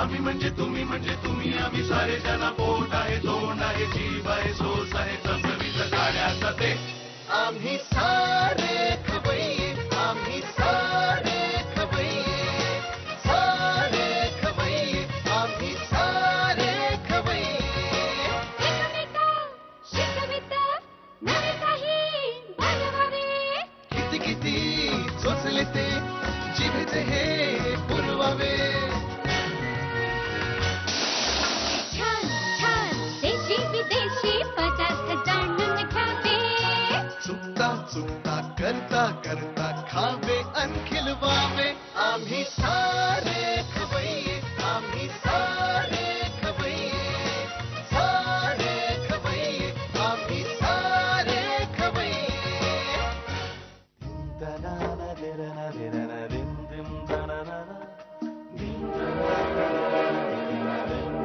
आम्ही म्हणजे तुम्ही आम्ही सारे ज्याला पोट आहे तोंड आहे जीभ आहे सोस आहे चमचमीत गाड्याचा ते आम्ही सारे खवय्ये आम्ही सारे खवय्ये सारे खवय्ये आम्ही सारे खवय्ये शिकविता नवे काही बनवावे किती किती चोचले ते जिभेचे हे पुरवावे छान छान देशी विदेशी पदार्थ जाणून घ्यावे चुकता चुकता करता करता खावे अन खिलवावे आम्ही सारे खवय्ये आम्ही सारे खवय्ये सारे खवय्ये आम्ही सारे खवय्ये दनाना दिरना दिरना दिम दिम दनाना दिम दनाना दिम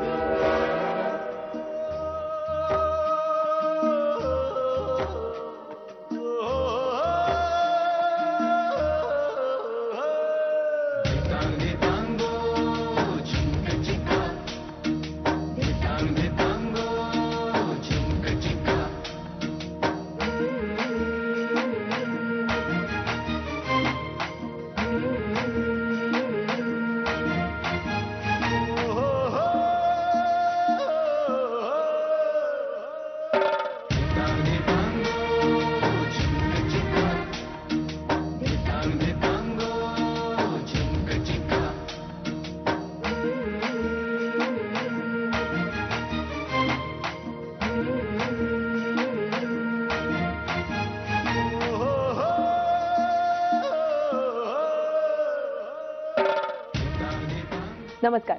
नमस्कार.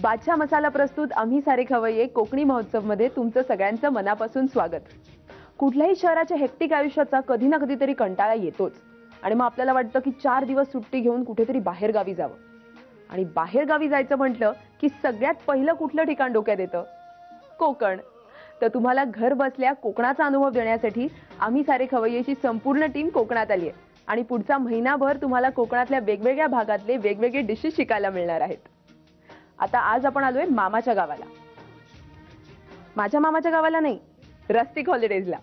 बादशाह मसाला प्रस्तुत आम्ही सारे खवय्ये कोकणी महोत्सव मध्ये तुमचं सगळ्यांचं मनापासून स्वागत. कुठल्याही शहराच्या हेक्टिक आयुष्याचा कधी ना कधीतरी कंटाळा येतोच आणि मग आपल्याला वाटतं की 4 दिवस सुट्टी घेऊन कुठेतरी बाहेर गावी जावं. आणि बाहेर गावी जायचं म्हटलं की सगळ्यात पहिलं कुठलं ठिकाण डोक्यात येतं? कोकण. तर तुम्हाला घर बसल्या कोकणाचा अनुभव देण्यासाठी आम्ही सारे खवय्येची संपूर्ण टीम कोकणात आली आहे आणि पुढचा महिनाभर तुम्हाला कोकणातल्या वेगवेगळ्या भागातले वेगवेगळे डिशेस शिकायला मिळणार आहेत. आता आज आपण आलोय मामाच्या गावाला. माझ्या मामाच्या गावाला नाही, रस्टिक हॉलिडेजला.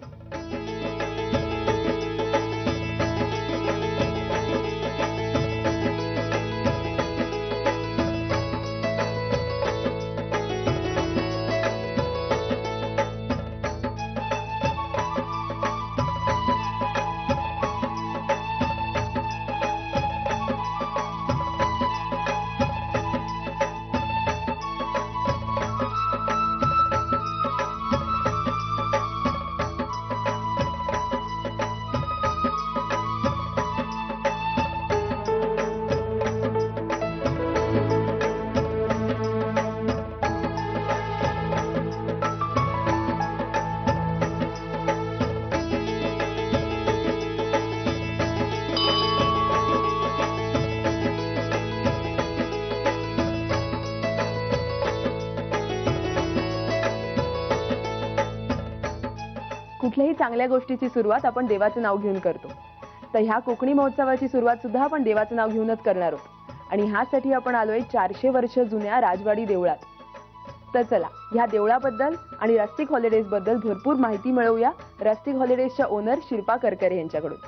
कुठल्याही चांगल्या गोष्टीची सुरुवात आपण देवाचं नाव घेऊन करतो. तर ह्या कोकणी महोत्सवाची सुरुवात सुद्धा आपण देवाचं नाव घेऊनच करणार आहोत आणि ह्यासाठी आपण आलोय 400 वर्ष जुन्या राजवाडी देवळात. तर चला ह्या देवळाबद्दल आणि रस्टिक हॉलिडेज बद्दल भरपूर माहिती मिळवूया रस्टिक हॉलिडेजच्या ओनर शिल्पा करकरे यांच्याकडून.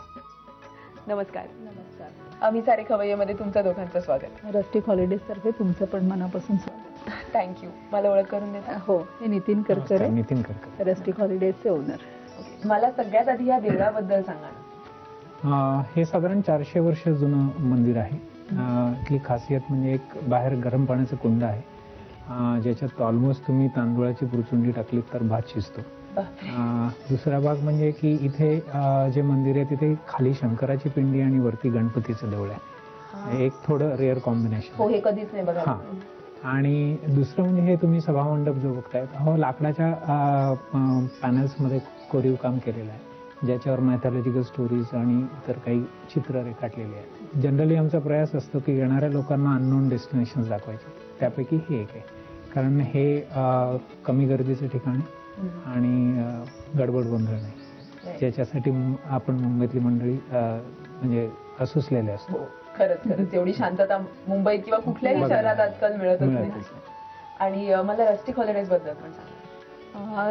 नमस्कार. नमस्कार. आम्ही सारे खवय्येमध्ये तुमचं दोघांचं स्वागत. रस्टिक हॉलिडेज तर्फे तुमचं पण मनापासून स्वागत. थँक्यू. मला ओळख करून देता? हो, हे नितीन करकरे, नितीन करकरे, रस्टिक हॉलिडेजचे ओनर. मला सगळ्यात आधी या देवळाबद्दल सांगा ना. हे साधारण 400 वर्ष जुनं मंदिर आहे. इथली खासियत म्हणजे एक बाहेर गरम पाण्याचं कुंड आहे ज्याच्यात ऑलमोस्ट तुम्ही तांदूळाची पुरचुंडी टाकली तर भात शिजतो. दुसरा भाग म्हणजे की इथे जे मंदिर आहे तिथे खाली शंकराची पिंडी आणि वरती गणपतीचं देऊळ आहे. एक थोडं रेअर कॉम्बिनेशन. हो, हे कधीच नाही बघा. आणि दुसरं म्हणजे हे तुम्ही सभामंडप जो बघताय हो लाकडाच्या पॅनल्समध्ये कोरीव काम केलेलं आहे ज्याच्यावर मॅथॉलॉजिकल स्टोरीज आणि इतर काही चित्र रेखाटलेली आहेत. जनरली आमचा प्रयास असतो की येणाऱ्या लोकांना अननोन डेस्टिनेशन्स दाखवायचे. त्यापैकी हे एक आहे कारण हे कमी गर्दीचं ठिकाण आणि गडबड गोंधळ नाही ज्याच्यासाठी आपण मुंबईतली मंडळी म्हणजे असुसलेले असतात. हो खरंच एवढी शांतता मुंबईत किंवा कुठल्याही बघा. शहरात आजकाल मिळतच नाही. मिळतच नाही. आणि मला रस्टिक हॉलिडेज बद्दल पण सांगा.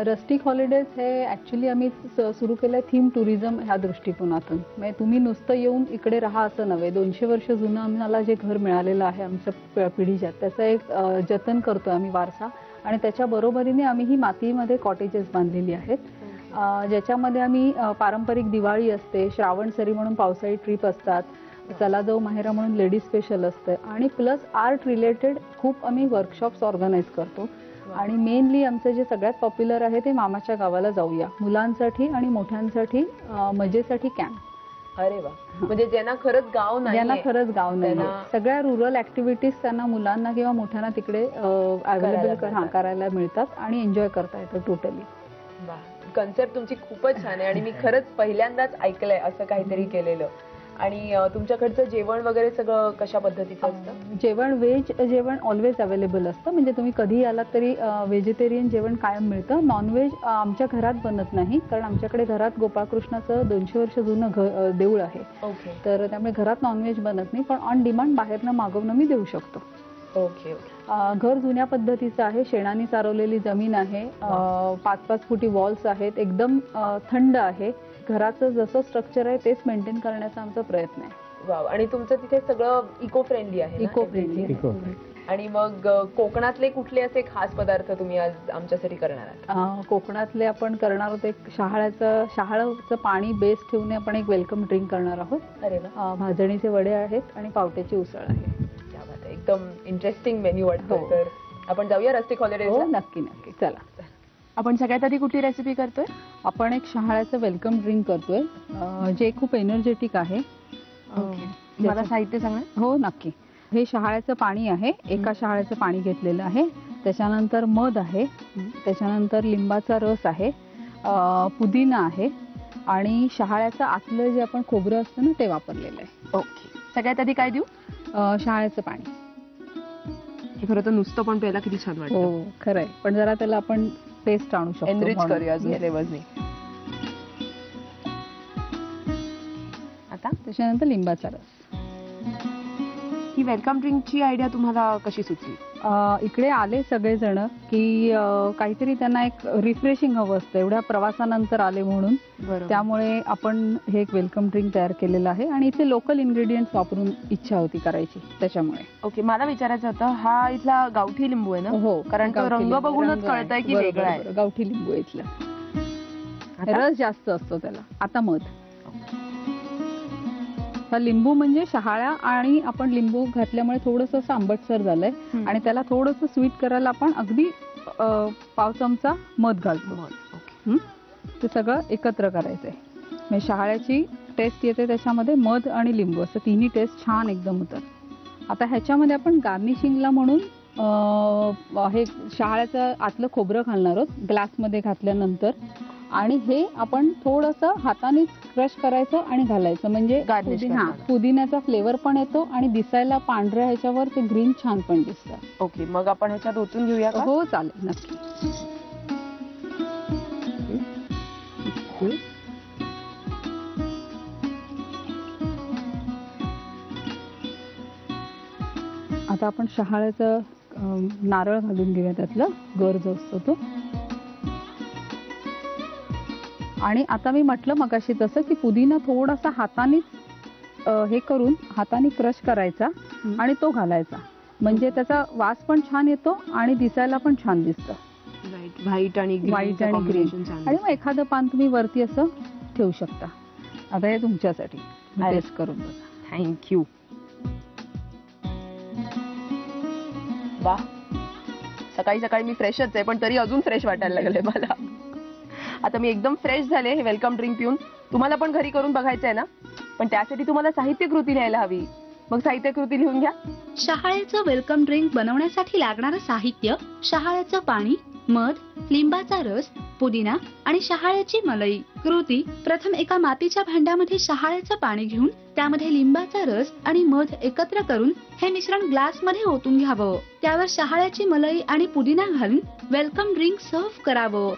रस्टिक हॉलिडेज हे ॲक्च्युली आम्ही सुरू केलं थीम टुरिझम ह्या दृष्टिकोनातून. म्हणजे तुम्ही नुसतं येऊन इकडे राहा असं नव्हे. 200 वर्ष जुनं आम्हाला जे घर मिळालेलं आहे आमच्या पिढीच्या, त्याचं एक जतन करतो आम्ही वारसा. आणि त्याच्या बरोबरीने आम्ही ही मातीमध्ये कॉटेजेस बांधलेली आहेत, ज्याच्यामध्ये आम्ही पारंपरिक दिवाळी असते, श्रावण सरी म्हणून पावसाळी ट्रिप असतात, चला जाऊ माहेरा म्हणून लेडीज स्पेशल असतं, आणि प्लस आर्ट रिलेटेड खूप आम्ही वर्कशॉप्स ऑर्गनाईज करतो. आणि मेनली आमचं जे सगळ्यात पॉप्युलर आहे ते मामाच्या गावाला जाऊया, मुलांसाठी आणि मोठ्यांसाठी मजेसाठी कॅम्प. अरे वा. म्हणजे ज्यांना खरंच गाव नाही, ज्यांना खरंच गाव नाही, सगळ्या रुरल ऍक्टिव्हिटीज त्यांना मुलांना किंवा मोठ्यांना तिकडे अवेलेबल करायला मिळतात आणि एन्जॉय करता येतं टोटली. कन्सेप्ट तुमची खूपच छान आहे आणि मी खरंच पहिल्यांदाच ऐकलंय असं काहीतरी केलेलं. आणि तुमच्याकडचं जेवण वगैरे सगळं कशा पद्धतीचं असतं? जेवण व्हेज जेवण ऑलवेज अवेलेबल असतं. म्हणजे तुम्ही कधी आलात तरी व्हेजिटेरियन जेवण कायम मिळतं. नॉनव्हेज आमच्या घरात बनत नाही, कारण आमच्याकडे घरात गोपाळकृष्णाचं 200 वर्ष जुनं देऊळ आहे. ओके. तर त्यामुळे घरात नॉनव्हेज बनत नाही, पण ऑन डिमांड बाहेरनं मागवणं मी देऊ शकतो. ओके. घर जुन्या पद्धतीचं आहे, शेणाने सारवलेली जमीन आहे, 5-5 फुटी वॉल्स आहेत, एकदम थंड आहे. घराचं जसं स्ट्रक्चर आहे तेच मेंटेन करण्याचा आमचा प्रयत्न आहे. वाव. आणि तुमचं तिथे सगळं इको फ्रेंडली आहे? Eco friendly. आणि मग कोकणातले कुठले असे खास पदार्थ तुम्ही आज आमच्यासाठी करणार आहात? कोकणातले आपण करणार आहोत एक शहाळाचं पाणी बेस ठेवून आपण एक वेलकम ड्रिंक करणार आहोत. अरे वा. भाजणीचे वडे आहेत आणि पावट्याची उसळ आहे. एकदम इंटरेस्टिंग मेन्यू वाटतो. तर आपण जाऊया रस्टिक हॉलिडेज? हो नक्की नक्की. चला. आपण सगळ्यात आधी कुठली रेसिपी करतोय? आपण एक शहाळ्याचं वेलकम ड्रिंक करतोय, जे खूप एनर्जेटिक आहे. मला साहित्य सांगा. हो नक्की. हे शहाळ्याचं पाणी आहे, एका शहाळ्याचं पाणी घेतलेलं आहे. त्याच्यानंतर मध आहे, त्याच्यानंतर लिंबाचा रस आहे, पुदिना आहे आणि शहाळ्याचं आतलं जे आपण खोबरं असतं ना ते वापरलेलं आहे. ओके. सगळ्यात आधी काय देऊ? शहाळ्याचं पाणी. हे खरं तर नुसतं पण प्यायला किती छान वाटतं. हो खरंय, पण जरा त्याला आपण टेस्ट आणू शकतो, एनरिच करूया अजून फ्लेवर्सनी. आता त्याच्यानंतर लिंबाचा रस. ही वेलकम ड्रिंकची आयडिया तुम्हाला कशी सुचली? इकडे आले सगळेजण की काहीतरी त्यांना एक रिफ्रेशिंग हवं असतं, एवढ्या प्रवासानंतर आले म्हणून. त्यामुळे आपण हे एक वेलकम ड्रिंक तयार केलेलं आहे आणि इथे लोकल इन्ग्रेडियंट्स वापरून इच्छा होती करायची, त्याच्यामुळे. ओके. मला विचारायचं होतं, हा इथला गावठी लिंबू आहे ना? हो, कारण तो रंग बघूनच कळतंय की वेगळा आहे. गावठी लिंबू आहे इथला. रस जास्त असतो त्याला. आता मध. लिंबू म्हणजे शहाळा आणि आपण लिंबू घातल्यामुळे थोडंसं असं आंबटसर झालंय आणि त्याला थोडंसं स्वीट करायला आपण अगदी पाव चमचा मध घालतो. ते सगळं एकत्र करायचंय, म्हणजे शहाळ्याची टेस्ट येते त्याच्यामध्ये, मध आणि लिंबू असं तिन्ही टेस्ट छान एकदम होतात. आता ह्याच्यामध्ये आपण गार्निशिंगला म्हणून हे शहाळ्याचं आतलं खोबरं घालणार आहोत ग्लासमध्ये घातल्यानंतर. आणि हे आपण थोडंसं हाताने क्रश करायचं आणि घालायचं, म्हणजे पुदिन्याचा फ्लेवर पण येतो आणि दिसायला पांढऱ्या ह्याच्यावर ते ग्रीन छान पण दिसतं. ओके. मग आपण ह्याच्यात ओतून घेऊया का? हो चालेल, नक्की. आता आपण शहाळ्याचं नारळ घालून घेऊया, त्यातलं गर जो असतो तो. आणि आता मी म्हटलं मगाशी तसं की पुदिना थोडासा हातानेच हे करून हाताने क्रश करायचा आणि तो घालायचा, म्हणजे त्याचा वास पण छान येतो आणि दिसायला पण छान दिसतं. व्हाईट आणि ग्रीन. आणि मग एखादं पान तुम्ही वरती असं ठेवू शकता. आता हे तुमच्यासाठी टेस्ट करून बघा. थँक्यू. वा. सकाळी सकाळी मी फ्रेशच आहे, पण तरी अजून फ्रेश वाटायला लागले मला. आता मी एकदम फ्रेश झाले हे वेलकम ड्रिंक पिऊन. तुम्हाला पण घरी करून बघायचं आहे ना? पण त्यासाठी तुम्हाला साहित्य कृती लिहायला हवी. मग साहित्य कृती लिहून घ्या. शहाळ्याचं वेलकम ड्रिंक बनवण्यासाठी लागणारं साहित्य: शहाळ्याचं पाणी, मध, लिंबाचा रस, पुदिना आणि शहाळ्याची मलई. कृती: प्रथम एका मातीच्या भांड्यामध्ये शहाळ्याचं पाणी घेऊन त्यामध्ये लिंबाचा रस आणि मध एकत्र करून हे मिश्रण ग्लासमध्ये ओतून घ्यावं. त्यावर शहाळ्याची मलई आणि पुदिना घालून वेलकम ड्रिंक सर्व्ह करावं.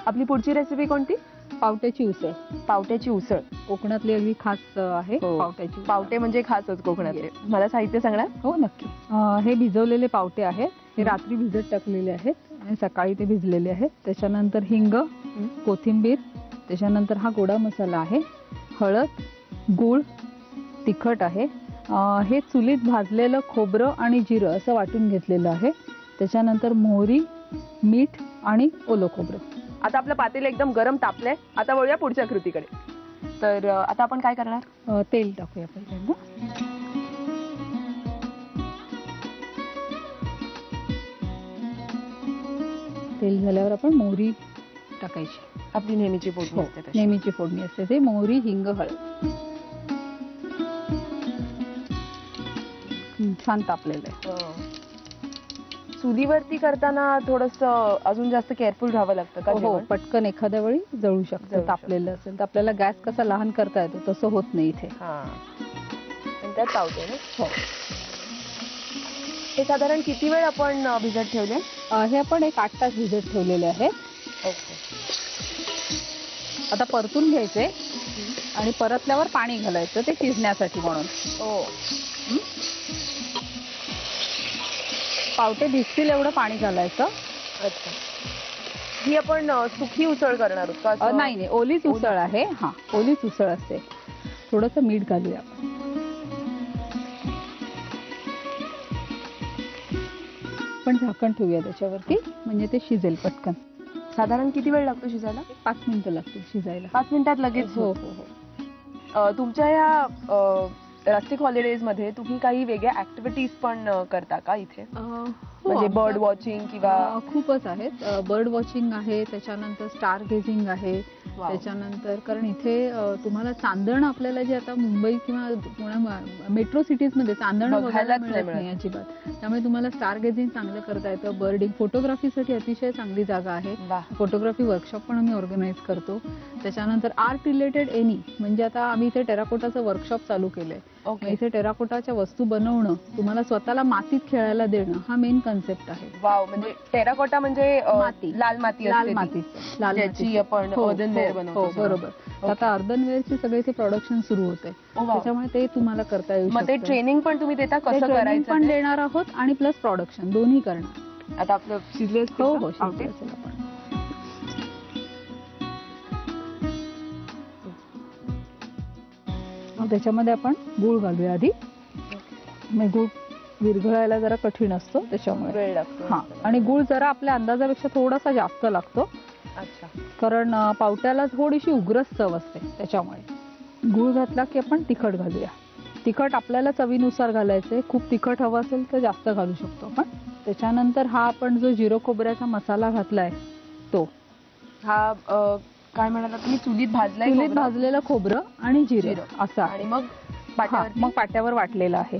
आपली पुढची रेसिपी कोणती? पावट्याची उसळ. पावट्याची उसळ कोकणातली अगदी खास आहे हो. पावट्याची उसळ. पावटे म्हणजे खासच कोकणातले. मला साहित्य सांगणार? हो नक्की. हे भिजवलेले पावटे आहेत. हे रात्री भिजत टाकलेले आहेत आणि सकाळी ते भिजलेले आहेत. त्याच्यानंतर हिंग, कोथिंबीर, त्याच्यानंतर हा गोडा मसाला आहे, हळद, गूळ, तिखट आहे. हे चुलीत भाजलेलं खोबरं आणि जिरं असं वाटून घेतलेलं आहे. त्याच्यानंतर मोहरी, मीठ आणि ओलं खोबरं. आता आपलं पातेलं एकदम गरम तापलंय. आता वळूया पुढच्या कृतीकडे. तर आता आपण काय करणार? तेल टाकूया पहिल्यांदा. तेल झाल्यावर आपण मोहरी टाकायची. आपली नेहमीची फोडणी हो, असते तशी. नेहमीची फोडणी असते ते मोहरी, हिंग, हळद. छान तापलेलं आहे. चुलीवरती करताना थोडस अजून जास्त केअरफुल राहावं लागतं का? हो, जेवण? पटकन एखाद्या वेळी जळू जळू शकतं. शकतं. तापलेलं असेल तर आपल्याला गॅस कसा लहान करता येतो तसं होत नाही इथे. हा. आणि त्यात पावते ना? हो. हे साधारण किती वेळ आपण भिजत ठेवले? हे आपण एक 8 तास भिजत ठेवलेले आहेत. ओके. आता परतून घ्यायचे आणि परतल्यावर पाणी घालायचं ते शिजण्यासाठी म्हणून. ओ. पावटे भिजतील एवढं पाणी घालायचं. अच्छा. ही आपण सुकी उसळ करणार आहोत का? असं? नाही नाही, ओलीच उसळ आहे. हा, ओलीच उसळ असते. थोडंसं मीठ घालूया. पण झाकण ठेवूया त्याच्यावरती म्हणजे ते शिजेल पटकन. साधारण किती वेळ लागतो शिजायला? 5 मिनिटं लागतील शिजायला. 5 मिनिटात लगेच? हो हो हो. तुमच्या या रस्टिक हॉलिडेज मध्ये तुम्ही काही वेगळ्या ऍक्टिव्हिटीज पण करता का इथे? म्हणजे बर्ड वॉचिंग किंवा? खूपच आहेत. बर्ड वॉचिंग आहे, त्याच्यानंतर स्टार गेजिंग आहे, वाव. त्याच्यानंतर कारण इथे तुम्हाला चांदण आपल्याला जे आता मुंबई किंवा पुण्या मेट्रो सिटीज मध्ये चांदण बघायलाच नाही मिळत नाही अजिबात. त्यामुळे तुम्हाला स्टार गेजिंग चांगलं करता येतं. बर्डिंग, फोटोग्राफीसाठी अतिशय चांगली जागा आहे. वा. फोटोग्राफी वर्कशॉप पण आम्ही ऑर्गनाईज करतो. त्याच्यानंतर आर्ट रिलेटेड एनी, म्हणजे आता आम्ही इथे टेराकोटाचं वर्कशॉप चालू केलंय. ओके. इथे टेराकोटाच्या वस्तू बनवणं, तुम्हाला स्वतःला मातीत खेळायला देणं हा मेन कन्सेप्ट आहे. वाव. म्हणजे टेराकोटा म्हणजे माती, लाल माती लाल असते ती. माती, लाल ज्याची माती आपण हो, अर्धनवेअर हो, बनवतो. हो, बरोबर. ओके. आता अर्धनवेअरचे सगळे इथे प्रोडक्शन सुरू होते. ओ, वाव. त्याच्यामुळे ते तुम्हाला करता येऊ मग ते शकतं. ट्रेनिंग पण तुम्ही देता ते कसं training करायचं पण ते? देणार आहोत आणि प्लस प्रोडक्शन दोन्ही करणार. आता आपलं शिजले असतील हो का? हो, पावटे? शिजले असेल आपण. मग त्याच्यामध्ये आपण गूळ घालूया आधी. मग गूळ विरघळायला जरा कठीण असतो त्याच्यामुळे. वेळ लागतो. हा, आणि गूळ जरा आपल्या अंदाजापेक्षा थोडासा जास्त लागतो. अच्छा. कारण पावट्याला थोडीशी उग्रच चव असते त्याच्यामुळे. गूळ घातला की आपण तिखट घालूया. तिखट आपल्याला चवीनुसार घालायचे. खूप तिखट हवं असेल तर जास्त घालू शकतो आपण. त्याच्यानंतर हा आपण जो जिरं खोबऱ्याचा मसाला घातलाय तो. हा काय म्हणाला तुम्ही? चुलीत भाजलाय चुलीत खोबरं? भाजलेलं खोबरं आणि जिरं असं आणि आहे. मग हा, पाट्यावरती? मग पाट्यावर वाटलेलं आहे.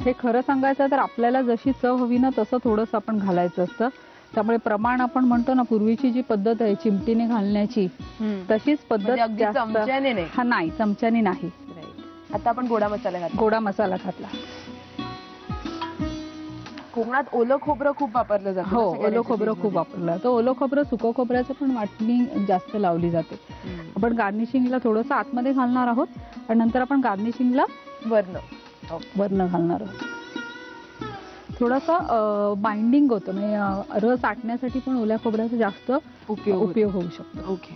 हे खरं सांगायचं तर आपल्याला जशी चव हवी ना तसं थोडंसं आपण घालायचं असतं. त्यामुळे प्रमाण आपण म्हणतो ना, पूर्वीची जी पद्धत आहे चिमटीने घालण्याची हम्म. तशीच म्हणजे पद्धत अगदी चमच्याने नाही. हा, नाही, चमच्याने नाही. Right. आता आपण गोडा मसाला घातला. गोडा मसाला घातला. कोकणात ओलं खोबरं खूप वापरलं जातं. हो, सगळ्या ओलं खोबरं recipes खूप मध्ये. वापरलं जातं. ओलं खोबरं, सुकं खोबऱ्याचं पण वाटणी जास्त लावली जाते. हम्म. आपण गार्निशिंगला थोडंसं आतमध्ये घालणार आहोत आणि नंतर आपण गार्निशिंगला वर्ण. वर्ण घालणार आहोत. थोडासा बाइंडिंग होतं, म्हणजे रस आटण्यासाठी पण ओल्या खोबऱ्याचा जास्त उपयोग होऊ शकतो. ओके.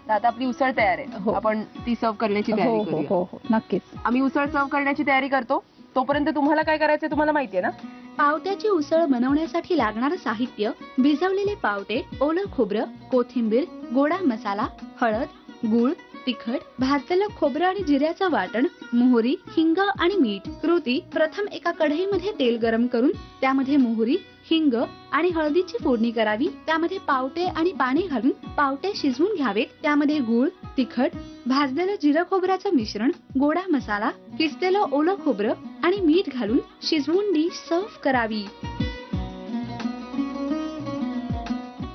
तर आता आपली उसळ तयार आहे. हो. आपण ती सर्व करण्याची हो तयारी हो करूया. हो हो, नक्कीच. आम्ही उसळ सर्व करण्याची तयारी करतो. तोपर्यंत तुम्हाला काय करायचं तुम्हाला माहितीये ना? पावट्याची उसळ बनवण्यासाठी लागणारं साहित्य: भिजवलेले पावटे, ओलं खोबरं, कोथिंबीर, गोडा मसाला, हळद, गूळ, तिखट, भाजलेलं खोबरं आणि जिऱ्याचं वाटण, मोहरी, हिंग आणि मीठ. कृती: प्रथम एका कढईमध्ये तेल गरम करून त्यामध्ये मोहरी, हिंग आणि हळदीची फोडणी करावी. त्यामध्ये पावटे आणि पाणी घालून पावटे शिजवून घ्यावेत. त्यामध्ये गूळ, तिखट, भाजलेलं जिरं खोबऱ्याचं मिश्रण, गोडा मसाला, किसलेलं ओलं खोबरं आणि मीठ घालून शिजवून डिश सर्व्ह करावी.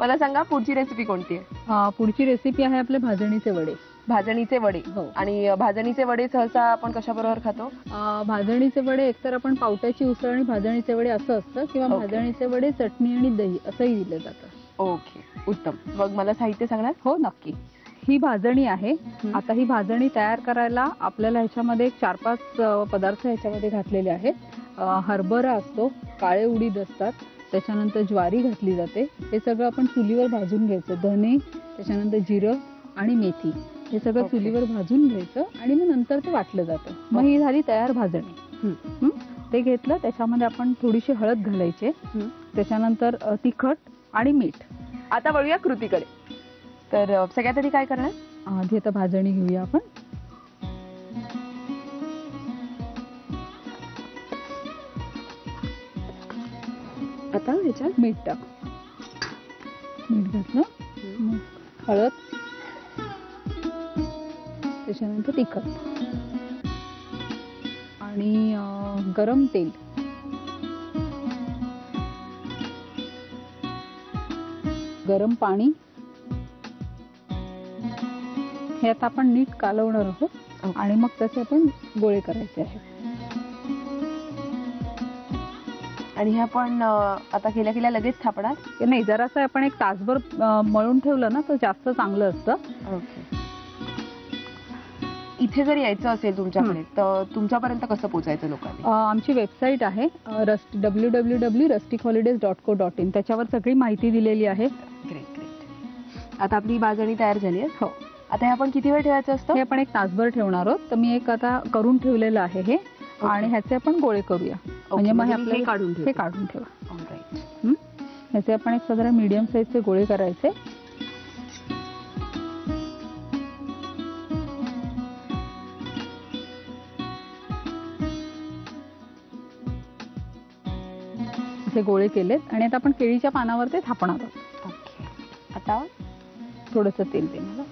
मला सांगा पुढची रेसिपी कोणती आहे? पुढची रेसिपी आहे आपले भाजणीचे वडे. भाजणीचे वडे. हो. आणि भाजणीचे वडे सहसा आपण कशाबरोबर खातो? भाजणीचे वडे एकतर आपण पावट्याची उसळ आणि भाजणीचे वडे असं असतं, किंवा ओके. भाजणीचे वडे चटणी आणि दही असंही दिलं जातं. ओके. उत्तम. मग मला साहित्य सांगणार? हो नक्की. ही भाजणी आहे. आता ही भाजणी तयार करायला आपल्याला ह्याच्यामध्ये 4-5 पदार्थ ह्याच्यामध्ये घातलेले आहेत. हरभरा असतो, काळे उडीद असतात, त्याच्यानंतर ज्वारी घातली जाते. हे सगळं आपण चुलीवर भाजून घ्यायचं. धने, त्याच्यानंतर जिरं आणि मेथी हे सगळं चुलीवर भाजून घ्यायचं आणि मग नंतर ते वाटलं जातं. मग ही झाली तयार भाजणी. ते घेतलं, त्याच्यामध्ये आपण थोडीशी हळद घालायची, त्याच्यानंतर तिखट आणि मीठ. आता वळूया कृतीकडे. तर सगळ्यात आधी काय करणार? आधी आता भाजणी घेऊया आपण. आता ह्याच्यात मीठ टाक. मीठ घातलं, मग हळद, त्याच्यानंतर तिखट आणि गरम तेल, गरम पाणी. हे आता आपण नीट कालवणार आहोत आणि मग त्याचे आपण गोळे करायचे आहेत. आणि हे आपण आता केल्या केल्या लगेच थापणार? नाही, जरासं आपण एक तासभर मळून ठेवलं ना तर जास्त चांगलं असतं. ओके. इथे जर यायचं असेल तुमच्याकडे तर तुमच्यापर्यंत कसं पोहोचायचं लोकांनी? आमची वेबसाईट आहे www.rusticholidays.co.in. त्याच्यावर सगळी माहिती दिलेली आहे. Great great. आता आपली भाजणी तयार झाली आहे. हो. आता हे आपण किती वेळ ठेवायचं असतं? हे आपण एक तासभर ठेवणार आहोत. तर मी एक आता करून ठेवलेलं आहे हे, आणि ह्याचे आपण गोळे करूया. म्हणजे मग हे काढून ठेवा. ह्याचे आपण एक साधारण मीडियम साईजचे गोळे करायचे. असे गोळे केलेत आणि आता आपण केळीच्या पानावर ते थापणार आहोत. ओके. आता थोडंसं तेल दे मला.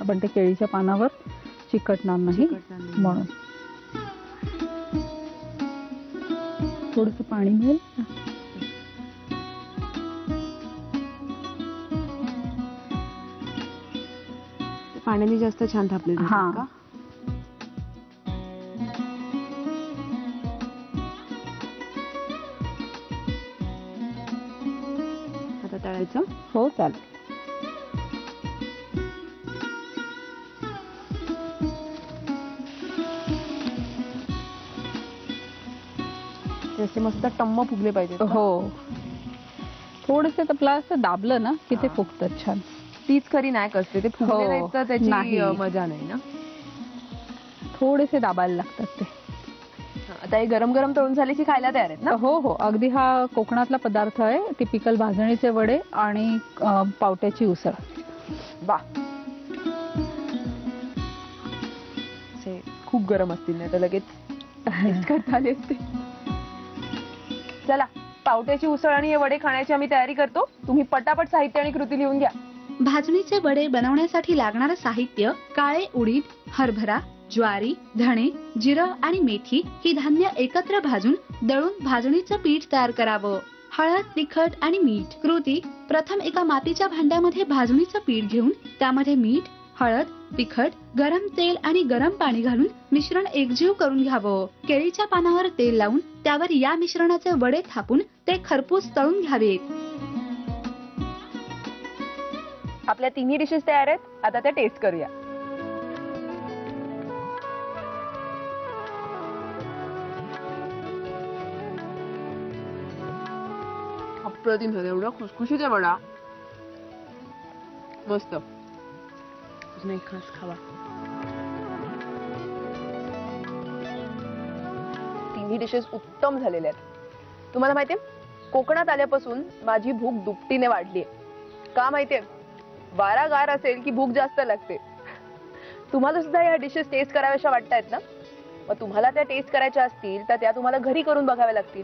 आपण ते केळीच्या पानावर चिकटणार नाही म्हणून. थोडंसं पाणी मिळेल. पाण्याने जास्त छान थापले जातात का? आता तळायचं? हो चालेल. असे मस्त टम्म फुगले पाहिजे. हो. थोडस आपलं असं दाबलं ना की ते फुगतात छान. तीच खरी नॅक असते. ते फुगले नाहीत तर त्याची मजा नाही ना. थोडेसे दाबायला लागतात ते. आता हे गरम गरम तळून झाले की खायला तयार आहेत ना? हो हो. अगदी हा कोकणातला पदार्थ आहे. टिपिकल भाजणीचे वडे आणि पावट्याची उसळ. वा. खूप गरम असतील नाही तर लगेच करता आले असते. चला, पावट्याची उसळ आणि हे वडे खाण्याची आम्ही तयारी करतो. तुम्ही पटापट साहित्य आणि कृती लिहून घ्या. भाजणीचे वडे बनवण्यासाठी लागणारं साहित्य: काळे उडीद, हरभरा, ज्वारी, धणे, जिरं आणि मेथी ही धान्य एकत्र भाजून दळून भाजणीचं पीठ तयार करावं. हळद, तिखट आणि मीठ. कृती: प्रथम एका मातीच्या भांड्यामध्ये भाजणीचं पीठ घेऊन त्यामध्ये मीठ, हळद, तिखट, गरम तेल आणि गरम पाणी घालून मिश्रण एकजीव करून घ्यावं. केळीच्या पानावर तेल लावून त्यावर या मिश्रणाचे वडे थापून ते खरपूस तळून घ्यावेत. आपल्या तिन्ही डिशेस तयार आहेत. आता त्या टेस्ट करूया. अप्रतिम झालं. एवढा खुसखुशीत आहे वडा. मस्त. नाही खास खावा. तिन्ही डिशेस उत्तम झालेल्या आहेत. तुम्हाला माहितीये, कोकणात आल्यापासून माझी भूक दुपटीने वाढलीये. का माहितीये? वारा गार असेल की भूक जास्त लागते. तुम्हाला सुद्धा या डिशेस टेस्ट कराव्याशा वाटतायत ना? मग तुम्हाला त्या टेस्ट करायच्या असतील तर त्या तुम्हाला घरी करून बघाव्या लागतील.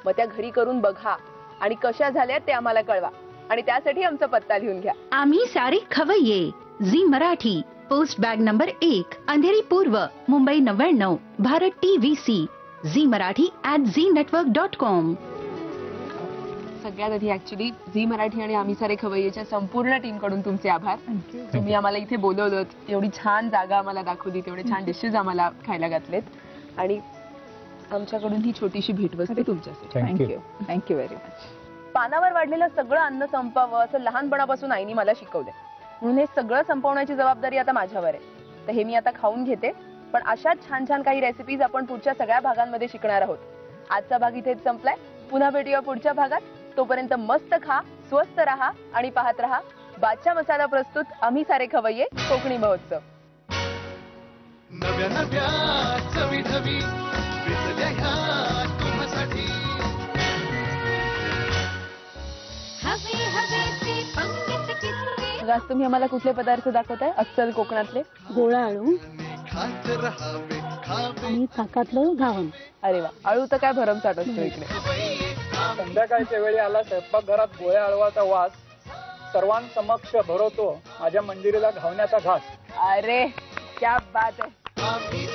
मग त्या घरी करून बघा आणि कशा झाल्या ते आम्हाला कळवा. आणि त्यासाठी आमचा पत्ता लिहून घ्या. आम्ही सारे खवय्ये. Zee Marathi, post bag number 1, Andheri पूर्व, मुंबई 99, भारत TVC. झी मराठी @ZeeNetwork.com. सगळ्यात आधी ऍक्च्युली झी मराठी आणि आम्ही सारे खवय्येच्या संपूर्ण टीम कडून तुमचे आभार. तुम्ही आम्हाला इथे बोलवलं, एवढी छान जागा आम्हाला दाखवली, तेवढे छान डिशेस आम्हाला खायला घातलेत आणि आमच्याकडून ही छोटीशी भेटवस्तू तुमच्यासाठी. Thank you very much. पानावर वाढलेलं सगळं अन्न संपवावं असं लहानपणापासून आईने मला शिकवलंय. म्हणून हे सगळं संपवण्याची जबाबदारी आता माझ्यावर आहे. तर हे मी आता खाऊन घेते. पण अशाच छान छान काही रेसिपीज आपण पुढच्या सगळ्या भागांमध्ये शिकणार आहोत. आजचा भाग इथेच संपलाय. पुन्हा भेटूया पुढच्या भागात. तोपर्यंत मस्त खा, स्वस्त रहा आणि पाहत रहा बादशाह मसाला प्रस्तुत आम्ही सारे खवय्ये कोकणी महोत्सव. नव्या नव्या चवी ढवी विसरल्या ह्या तुम्हासाठी. हवे हवेचे पंगत किस्से. आज तुम्ही आम्हाला कुठले पदार्थ दाखवताय अस्सल कोकणातले? गोळा आळू खात रहावे खावे आणि ताकातलं घावण. अरे वा, आळू तर काय भरमसाठ असतो इकडे. संध्याकाळच्या वेळी आला स्वयंपाकघरात गोळ्या आळवाचा वास सर्वांसमक्ष भरवतो माझ्या मंजिरीला घावण्याचा घास. अरे क्या बात आहे. आम्ही